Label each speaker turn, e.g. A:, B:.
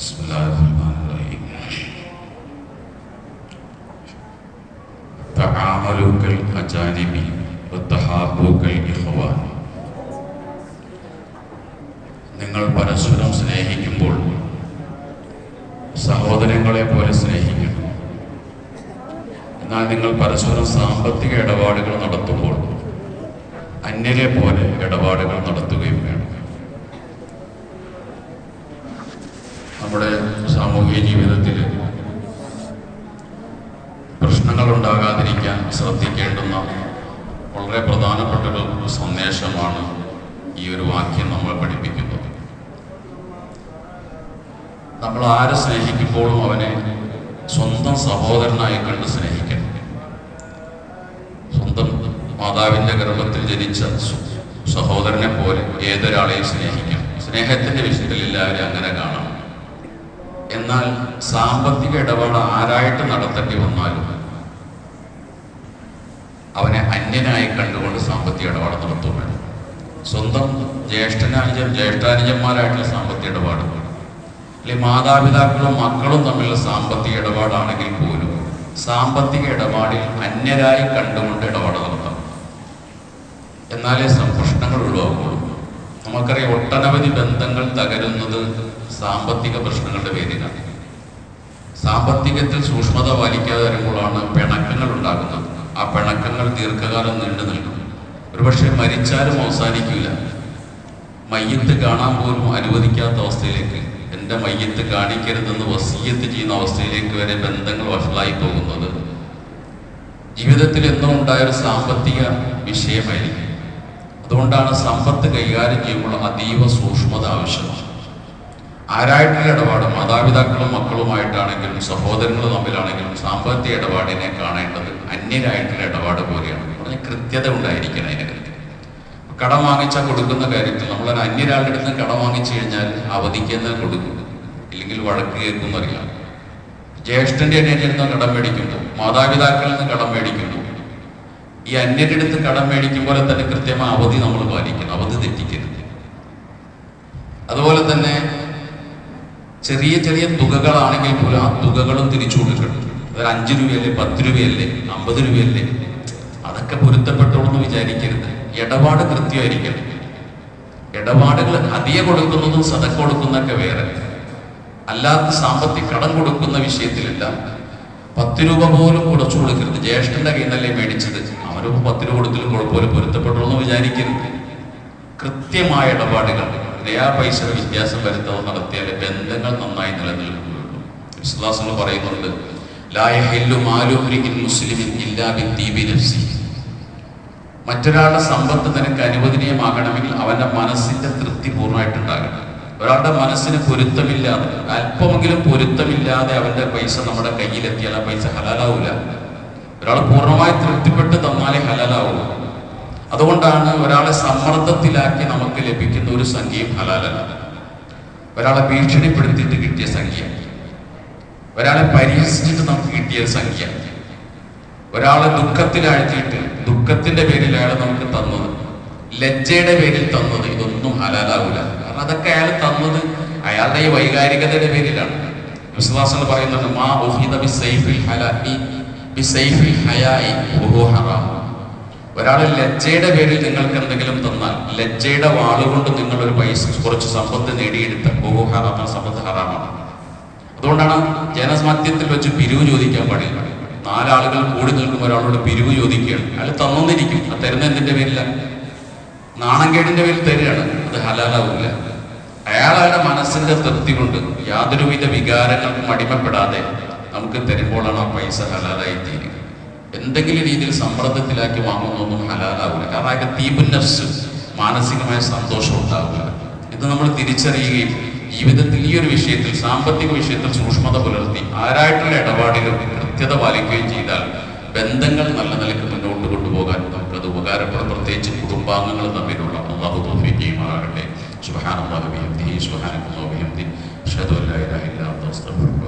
A: بسم الله الرحمن الرحيم. تعاملوا كالأجانب وتحابوا كالإخوان. നിങ്ങൾ പരസ്പരം സ്നേഹിക്കുമ്പോൾ സഹോദരങ്ങളെ പോലെ സ്നേഹിക്കണം. എന്നാൽ നിങ്ങൾ പരസ്പരം സാമ്പത്തിക ഇടപാടുകൾ നടത്തുമ്പോൾ അന്യരെ പോലെ ഇടപാടുകൾ നടത്തുകയും വേണം. നമ്മുടെ സാമൂഹിക ജീവിതത്തിൽ പ്രശ്നങ്ങൾ ഉണ്ടാകാതിരിക്കാൻ ശ്രദ്ധിക്കേണ്ടുന്ന വളരെ പ്രധാനപ്പെട്ടൊരു സന്ദേശമാണ് ഈ ഒരു വാക്യം നമ്മൾ പഠിപ്പിക്കുന്നത്. നമ്മൾ ആരെ സ്നേഹിക്കുമ്പോഴും അവനെ സ്വന്തം സഹോദരനായി കണ്ട് സ്നേഹിക്കണം. സ്വന്തം മാതാവിൻ്റെ ഗർഭത്തിൽ ജനിച്ച സഹോദരനെ പോലെ ഏതൊരാളെയും സ്നേഹിക്കണം. സ്നേഹത്തിൻ്റെ വിഷയത്തിൽ എല്ലാവരും അങ്ങനെ കാണണം. എന്നാൽ സാമ്പത്തിക ഇടപാട് ആരായിട്ട് നടത്തേണ്ടി വന്നാലും അവനെ അന്യനായി കണ്ടുകൊണ്ട് സാമ്പത്തിക ഇടപാട് നടത്തും വേണം. സ്വന്തം ജ്യേഷ്ഠാനുജന്മാരായിട്ടുള്ള സാമ്പത്തിക ഇടപാട്, അല്ലെങ്കിൽ മാതാപിതാക്കളും മക്കളും തമ്മിലുള്ള സാമ്പത്തിക ഇടപാടാണെങ്കിൽ പോലും സാമ്പത്തിക ഇടപാടിൽ അന്യരായി കണ്ടുകൊണ്ട് ഇടപാട് നടത്താം. എന്നാലേ പ്രശ്നങ്ങൾ ഒഴിവാക്കുള്ളൂ. നമുക്കറിയാം, ഒട്ടനവധി ബന്ധങ്ങൾ തകരുന്നത് സാമ്പത്തിക പ്രശ്നങ്ങളുടെ പേരിലാണ്. സാമ്പത്തികത്തിൽ സൂക്ഷ്മത പാലിക്കാതെ വരുമ്പോഴാണ് പിണക്കങ്ങൾ ഉണ്ടാകുന്നത്. ആ പിണക്കങ്ങൾ ദീർഘകാലം നീണ്ടു നിൽക്കും. ഒരുപക്ഷെ മരിച്ചാലും അവസാനിക്കില്ല. മയ്യത്ത് കാണാൻ പോലും അനുവദിക്കാത്ത അവസ്ഥയിലേക്ക്, എൻ്റെ മയ്യത്ത് കാണിക്കരുതെന്ന് വസിയ്യത്ത് ചെയ്യുന്ന അവസ്ഥയിലേക്ക് വരെ ബന്ധങ്ങൾ വഷളായി പോകുന്നത് ജീവിതത്തിൽ എന്നും ഉണ്ടായൊരു സാമ്പത്തിക വിഷയമായിരിക്കും. അതുകൊണ്ടാണ് സമ്പത്ത് കൈകാര്യം ചെയ്യുമ്പോൾ അതീവ സൂക്ഷ്മത ആവശ്യമാണ്. ആരായിട്ടുള്ള ഇടപാട്, മാതാപിതാക്കളും മക്കളുമായിട്ടാണെങ്കിലും സഹോദരങ്ങൾ തമ്മിലാണെങ്കിലും സാമ്പത്തിക ഇടപാടിനെ കാണേണ്ടത് അന്യരായിട്ടുള്ള ഇടപാട് പോലെയാണ്. പറഞ്ഞ കൃത്യത ഉണ്ടായിരിക്കണം. അതിനെ കടം വാങ്ങിച്ചാൽ കൊടുക്കുന്ന കാര്യത്തിൽ നമ്മളൊരു അന്യരാളുടെ അടുത്ത് കടം വാങ്ങിച്ചു കഴിഞ്ഞാൽ അവധിക്കുന്ന കൊടുക്കും, ഇല്ലെങ്കിൽ വഴക്ക് കേൾക്കുന്നറിയാം. ജ്യേഷ്ഠൻ്റെ അന്യൻ്റെ കടം മേടിക്കുമ്പോൾ, മാതാപിതാക്കളിൽ നിന്ന് കടം മേടിക്കുമ്പോൾ, ഈ അന്യരുടെ അടുത്ത് കടം മേടിക്കുമ്പോൾ തന്നെ കൃത്യമായ അവധി നമ്മൾ പാലിക്കണം. അവധി തെറ്റിക്കരുത്. അതുപോലെ തന്നെ ചെറിയ ചെറിയ തുകകളാണെങ്കിൽ പോലും ആ തുകകളും തിരിച്ചു കൊടുക്കണം. അതൊരു 5 രൂപയല്ലേ, 10 രൂപയല്ലേ, 50 രൂപയല്ലേ, അതൊക്കെ പൊരുത്തപ്പെട്ടോളെന്ന് വിചാരിക്കരുത്. ഇടപാട് കൃത്യമായിരിക്കണം. ഇടപാടുകൾ അധികം കൊടുക്കുന്നതും സദക്ക കൊടുക്കുന്നതൊക്കെ വേറെ. അല്ലാത്ത സാമ്പത്തിക കടം കൊടുക്കുന്ന വിഷയത്തിലല്ല 10 രൂപ പോലും കുറച്ചു കൊടുക്കരുത്. ജ്യേഷ്ഠന്റെ കയ്യിൽ നിന്നല്ലേ മേടിച്ചത്, അവരൊക്കെ 10 രൂപ കൊടുത്തിലും കുഴപ്പമില്ല, പൊരുത്തപ്പെട്ടോളെന്ന് വിചാരിക്കരുത്. കൃത്യമായ ഇടപാടുകൾ, പൈസ വ്യത്യാസം വരുത്താതെ നടത്തിയാൽ ബന്ധങ്ങൾ നന്നായി നിലനിൽക്കുകയുള്ളൂ. വിശ്വാസങ്ങൾ പറയുന്നുണ്ട്, ലാ യഹില്ലു മാലു ഇംറിഇൻ മുസ്ലിമിൻ ഇല്ലാ ബിത്തീബി നഫ്സി. മറ്റൊരാളുടെ സമ്പത്ത് നിനക്ക് അനുവദനീയമാകണമെങ്കിൽ അവന്റെ മനസ്സിന്റെ തൃപ്തി പൂർണ്ണമായിട്ടുണ്ടാകണം. ഒരാളുടെ മനസ്സിന് പൊരുത്തമില്ലാതെ, അല്പമെങ്കിലും പൊരുത്തമില്ലാതെ അവന്റെ പൈസ നമ്മുടെ കയ്യിലെത്തിയാൽ ആ പൈസ ഹലാലാവൂല. ഒരാൾ പൂർണ്ണമായി തൃപ്തിപ്പെട്ട് തന്നാലേ ഹലാലാവൂ. അതുകൊണ്ടാണ് ഒരാളെ സമ്മർദ്ദത്തിലാക്കി നമുക്ക് ലഭിക്കുന്ന ഒരു സംഖ്യയും ഹലാലല്ല. ഒരാളെ ഭീഷണിപ്പെടുത്തിയിട്ട് കിട്ടിയ സംഖ്യ, ഒരാളെ പരിഹസിച്ചിട്ട് നമുക്ക് കിട്ടിയ സംഖ്യ, ഒരാളെ ദുഃഖത്തിലാഴ്ത്തിയിട്ട് ദുഃഖത്തിന്റെ പേരിൽ അയാൾ നമുക്ക് തന്നത്, ലജ്ജയുടെ പേരിൽ തന്നത്, ഇതൊന്നും ഹലാലാവൂല. കാരണം അതൊക്കെ അയാൾ തന്നത് അയാളുടെ ഈ വൈകാരികതയുടെ പേരിലാണ്. വിശ്വാസങ്ങൾ പറയുന്നുണ്ട്, മാ ഉഹിദ ബിസൈഫിൽ ഹലാലി ബിസൈഫിൽ ഹയാഇ വഹു ഹറാം. ഒരാൾ ലജ്ജയുടെ പേരിൽ നിങ്ങൾക്ക് എന്തെങ്കിലും തന്നാൽ, ലജ്ജയുടെ വാളുകൊണ്ട് നിങ്ങൾ ഒരു പൈസ കുറച്ച് സമ്പത്ത് നേടിയെടുത്ത ബഹു ഹറാമ, സമ്പത്ത് ഹറാമാണ്. അതുകൊണ്ടാണ് ജനമധ്യത്തിൽ വെച്ച് പിരിവ് ചോദിക്കാൻ പാടില്ല. 4 ആളുകൾ കൂടി നിൽക്കുമ്പോൾ ഒരാളോട് പിരിവ് ചോദിക്കുകയാണ്, അയാൾ തന്നിരിക്കും. അത് തരുന്ന എന്തിന്റെ പേരിലാണ്? നാണംകേടിന്റെ പേരിൽ തരികയാണ്. അത് ഹലാലാവില്ല. അയാളുടെ മനസ്സിന്റെ തൃപ്തി കൊണ്ട് യാതൊരുവിധ വികാരങ്ങൾക്കും അടിമപ്പെടാതെ നമുക്ക് തരുമ്പോഴാണ് ആ പൈസ ഹലാലായി തീരുക. എന്തെങ്കിലും രീതിയിൽ സമ്മർദ്ദത്തിലാക്കി വാങ്ങുന്നൊന്നും ഹലാലാവില്ല. കാരണം അതൊക്കെ തീബുൻ നഫ്സ്, മാനസികമായ സന്തോഷം ഉണ്ടാവില്ല. ഇത് നമ്മൾ തിരിച്ചറിയുകയും ജീവിതത്തിൽ ഈ ഒരു വിഷയത്തിൽ, സാമ്പത്തിക വിഷയത്തിൽ സൂക്ഷ്മത പുലർത്തി ആരായിട്ടുള്ള ഇടപാടിലും കൃത്യത പാലിക്കുകയും ചെയ്താൽ ബന്ധങ്ങൾ നല്ല നിലയ്ക്ക് മുന്നോട്ട് കൊണ്ടുപോകാൻ നമുക്കത് ഉപകാരപ്പെടും. പ്രത്യേകിച്ച് കുടുംബാംഗങ്ങൾ തമ്മിലുള്ള. അല്ലാഹു തൗഫീഖ് ചെയ്യുമാറാകട്ടെ. സുബ്ഹാനല്ലാഹി വബിഹംദിഹി സുബ്ഹാനല്ലാഹി വബിഹംദിഹി അഷ്ഹദു അല്ലാ ഇലാഹ ഇല്ലാ അൻത അസ്തഗ്ഫിറുക.